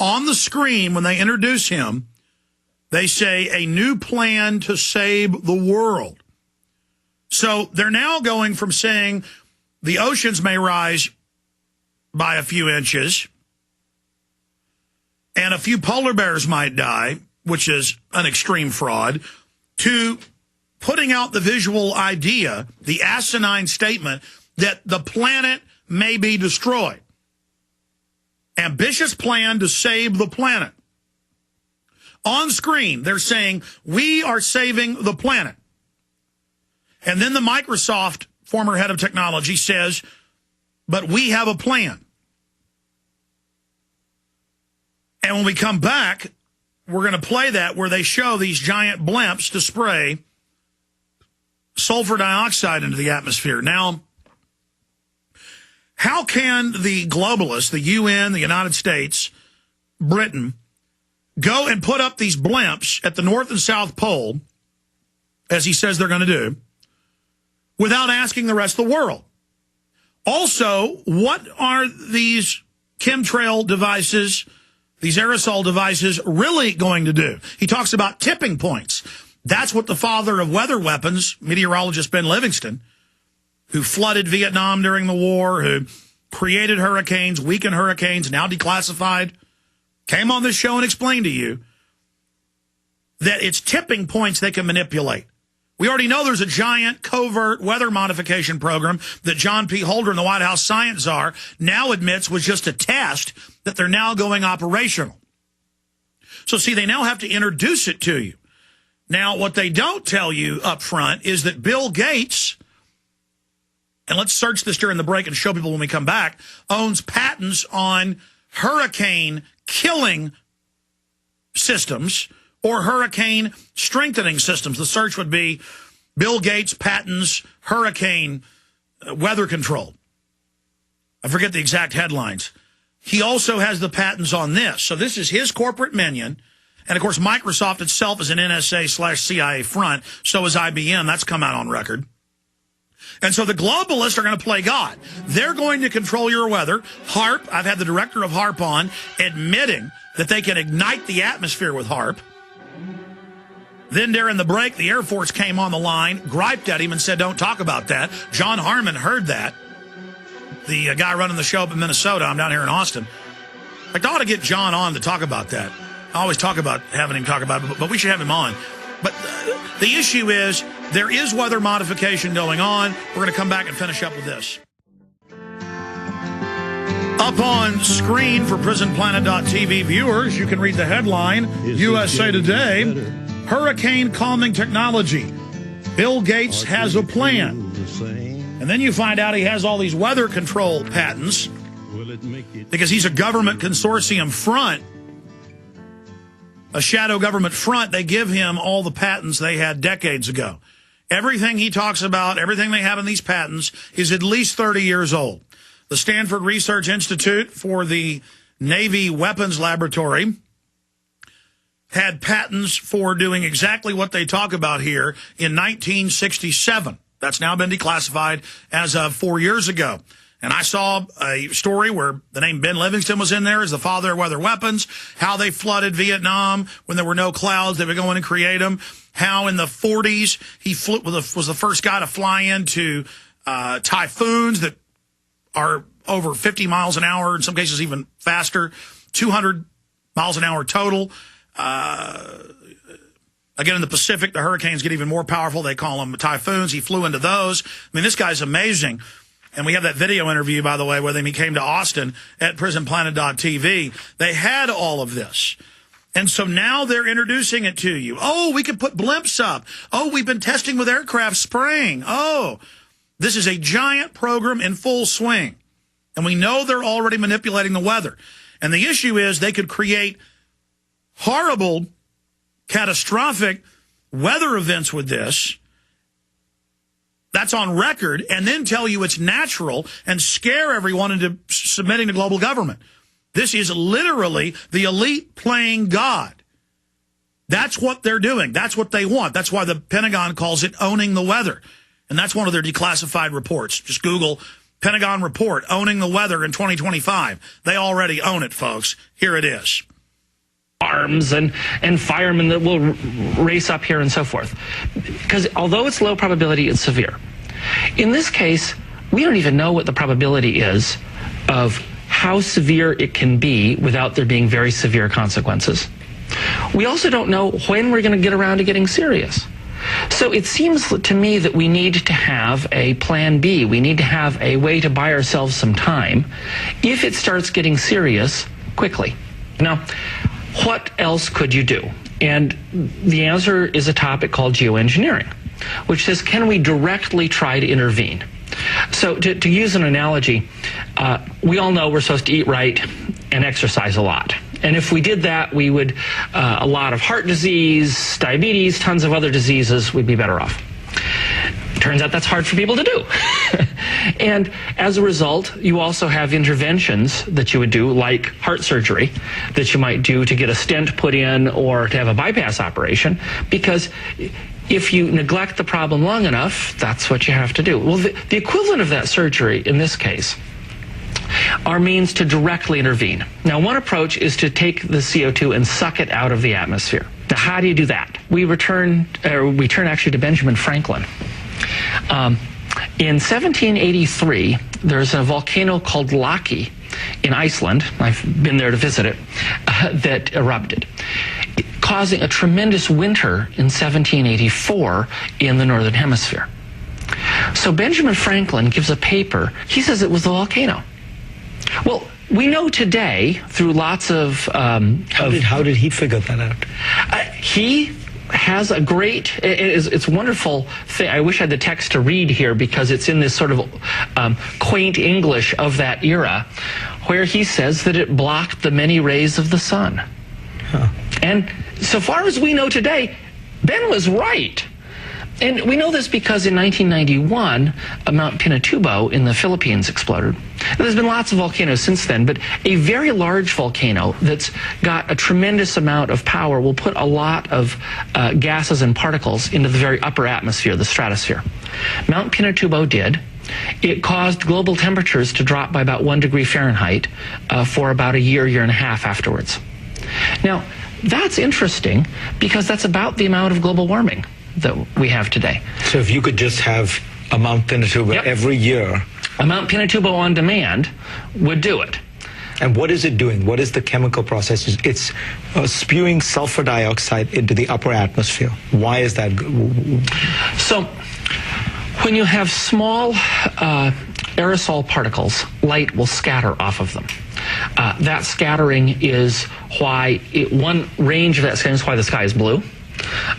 On the screen, when they introduce him, they say a new plan to save the world. So they're now going from saying the oceans may rise by a few inches and a few polar bears might die, which is an extreme fraud, to putting out the visual idea, the asinine statement that the planet may be destroyed. Ambitious plan to save the planet. On screen, they're saying, we are saving the planet. And then the Microsoft former head of technology says, but we have a plan. And when we come back, we're going to play that where they show these giant blimps to spray sulfur dioxide into the atmosphere. Now, how can the globalists, the UN, the United States, Britain, go and put up these blimps at the North and South Pole, as he says they're going to do, without asking the rest of the world? Also, what are these chemtrail devices, these aerosol devices, really going to do? He talks about tipping points. That's what the father of weather weapons, meteorologist Ben Livingston, who flooded Vietnam during the war, who created hurricanes, weakened hurricanes, now declassified, came on this show and explained to you that it's tipping points they can manipulate. We already know there's a giant covert weather modification program that John P. Holder in the White House science czar now admits was just a test that they're now going operational. So see, they now have to introduce it to you. Now, what they don't tell you up front is that Bill Gates, and let's search this during the break and show people when we come back, owns patents on hurricane killing systems or hurricane strengthening systems. The search would be Bill Gates patents hurricane weather control. I forget the exact headlines. He also has the patents on this. So this is his corporate minion. And, of course, Microsoft itself is an NSA/CIA front. So is IBM. That's come out on record. And so the globalists are going to play God. They're going to control your weather. HAARP, I've had the director of HAARP on, admitting that they can ignite the atmosphere with HAARP. Then during the break, the Air Force came on the line, griped at him and said, don't talk about that. John Harmon heard that. The guy running the show up in Minnesota. I'm down here in Austin. I ought to get John on to talk about that. I always talk about having him talk about it, but we should have him on. But the issue is there is weather modification going on. We're going to come back and finish up with this. Up on screen for PrisonPlanet.tv viewers, you can read the headline, USA Today, Hurricane Calming Technology. Bill Gates has a plan. And then you find out he has all these weather control patents because he's a government consortium front. A shadow government front, they give him all the patents they had decades ago. Everything he talks about, everything they have in these patents is at least 30 years old. The Stanford Research Institute for the Navy Weapons Laboratory had patents for doing exactly what they talk about here in 1967. That's now been declassified as of 4 years ago. And I saw a story where the name Ben Livingston was in there as the father of weather weapons, how they flooded Vietnam when there were no clouds. They would go in and create them. How in the 40s he was the first guy to fly into typhoons that are over 50 miles an hour, in some cases even faster, 200 miles an hour total. Again, in the Pacific, the hurricanes get even more powerful. They call them typhoons. He flew into those. I mean, this guy's amazing. And we have that video interview, by the way, where he came to Austin at PrisonPlanet.tv. They had all of this. And so now they're introducing it to you. Oh, we can put blimps up. Oh, we've been testing with aircraft spraying. Oh, this is a giant program in full swing. And we know they're already manipulating the weather. And the issue is they could create horrible, catastrophic weather events with this. That's on record, and then tell you it's natural and scare everyone into submitting to global government. This is literally the elite playing God. That's what they're doing. That's what they want. That's why the Pentagon calls it owning the weather. And that's one of their declassified reports. Just Google Pentagon report, owning the weather in 2025. They already own it, folks. Here it is. arms and firemen that will race up here and so forth. Because although it's low probability, it's severe. In this case, we don't even know what the probability is of how severe it can be without there being very severe consequences. We also don't know when we're going to get around to getting serious. So it seems to me that we need to have a plan B. We need to have a way to buy ourselves some time if it starts getting serious quickly. Now, what else could you do? And the answer is a topic called geoengineering, which says, can we directly try to intervene? So to use an analogy, we all know we're supposed to eat right and exercise a lot. And if we did that, we would, a lot of heart disease, diabetes, tons of other diseases, we'd be better off. Turns out that's hard for people to do. And as a result, you also have interventions that you would do, like heart surgery, that you might do to get a stent put in or to have a bypass operation, because if you neglect the problem long enough, that's what you have to do. Well, the equivalent of that surgery in this case are means to directly intervene. Now, one approach is to take the CO2 and suck it out of the atmosphere. Now, how do you do that? We turn actually to Benjamin Franklin. In 1783, there's a volcano called Loki in Iceland. I've been there to visit it, that erupted, causing a tremendous winter in 1784 in the northern hemisphere. So Benjamin Franklin gives a paper. He says it was the volcano. Well, we know today through lots of... How did he figure that out? He has a great... It's a wonderful thing. I wish I had the text to read here because it's in this sort of quaint English of that era, where he says that it blocked the many rays of the sun. Huh. And so far as we know today, Ben was right. And we know this because in 1991, Mount Pinatubo in the Philippines exploded. And there's been lots of volcanoes since then, but a very large volcano that's got a tremendous amount of power will put a lot of gases and particles into the very upper atmosphere, the stratosphere. Mount Pinatubo did. It caused global temperatures to drop by about 1 degree Fahrenheit for about a year and a half afterwards. Now, that's interesting because that's about the amount of global warming that we have today. So if you could just have a Mount Pinatubo every year. A Mount Pinatubo on demand would do it. And what is it doing? What is the chemical process? It's spewing sulfur dioxide into the upper atmosphere. Why is that? So when you have small aerosol particles, light will scatter off of them. That scattering is why, one range of that scattering is why the sky is blue.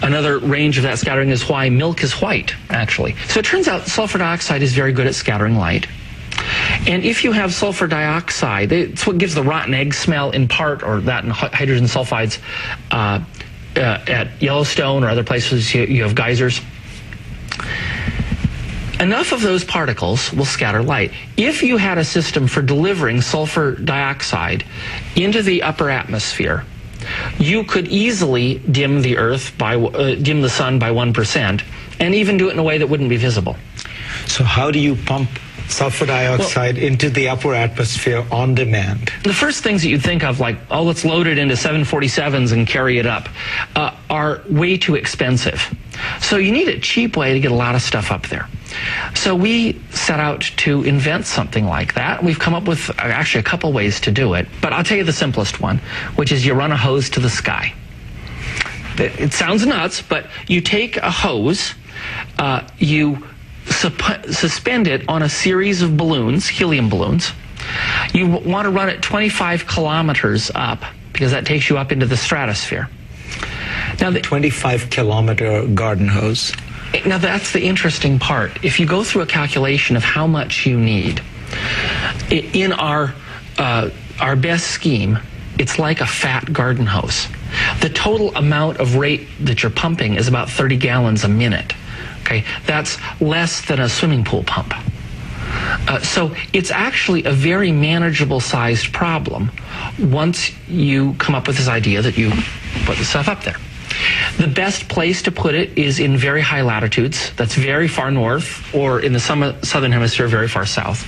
Another range of that scattering is why milk is white, actually. So it turns out sulfur dioxide is very good at scattering light. And if you have sulfur dioxide, it's what gives the rotten egg smell in part, or that and hydrogen sulfides at Yellowstone or other places you have geysers. Enough of those particles will scatter light. If you had a system for delivering sulfur dioxide into the upper atmosphere, you could easily dim the Earth by dim the sun by 1%, and even do it in a way that wouldn't be visible. So how do you pump sulfur dioxide into the upper atmosphere on demand? The first things that you'd think of, like, oh, let's load it into 747s and carry it up, are way too expensive. So you need a cheap way to get a lot of stuff up there. So we set out to invent something like that. We've come up with actually a couple ways to do it, but I'll tell you the simplest one, which is you run a hose to the sky. It sounds nuts, but you take a hose, you suspend it on a series of balloons, helium balloons. You want to run it 25 kilometers up because that takes you up into the stratosphere. Now, the 25-kilometer garden hose. Now, that's the interesting part. If you go through a calculation of how much you need, in our best scheme, it's like a fat garden hose. The total amount of rate that you're pumping is about 30 gallons a minute. Okay, that's less than a swimming pool pump. So it's actually a very manageable sized problem once you come up with this idea that you put the stuff up there. The best place to put it is in very high latitudes. That's very far north, or in the southern hemisphere, very far south.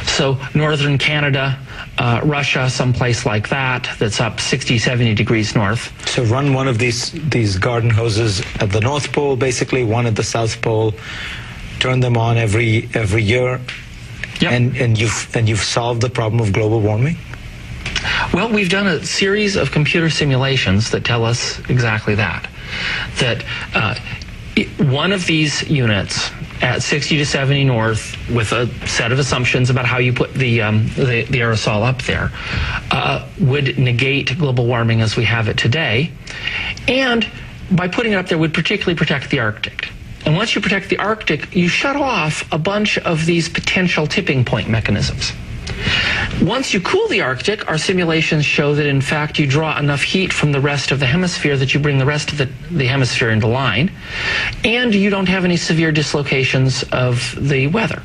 So northern Canada, Russia, someplace like that, that's up 60, 70 degrees north. So run one of these garden hoses at the North Pole, basically, one at the South Pole, turn them on every year, Yep. and you've solved the problem of global warming? Well, we've done a series of computer simulations that tell us exactly that. One of these units at 60 to 70 north, with a set of assumptions about how you put the aerosol up there, would negate global warming as we have it today, and by putting it up there would particularly protect the Arctic. And once you protect the Arctic, you shut off a bunch of these potential tipping point mechanisms. Once you cool the Arctic, our simulations show that in fact you draw enough heat from the rest of the hemisphere that you bring the rest of the hemisphere into line, and you don't have any severe dislocations of the weather.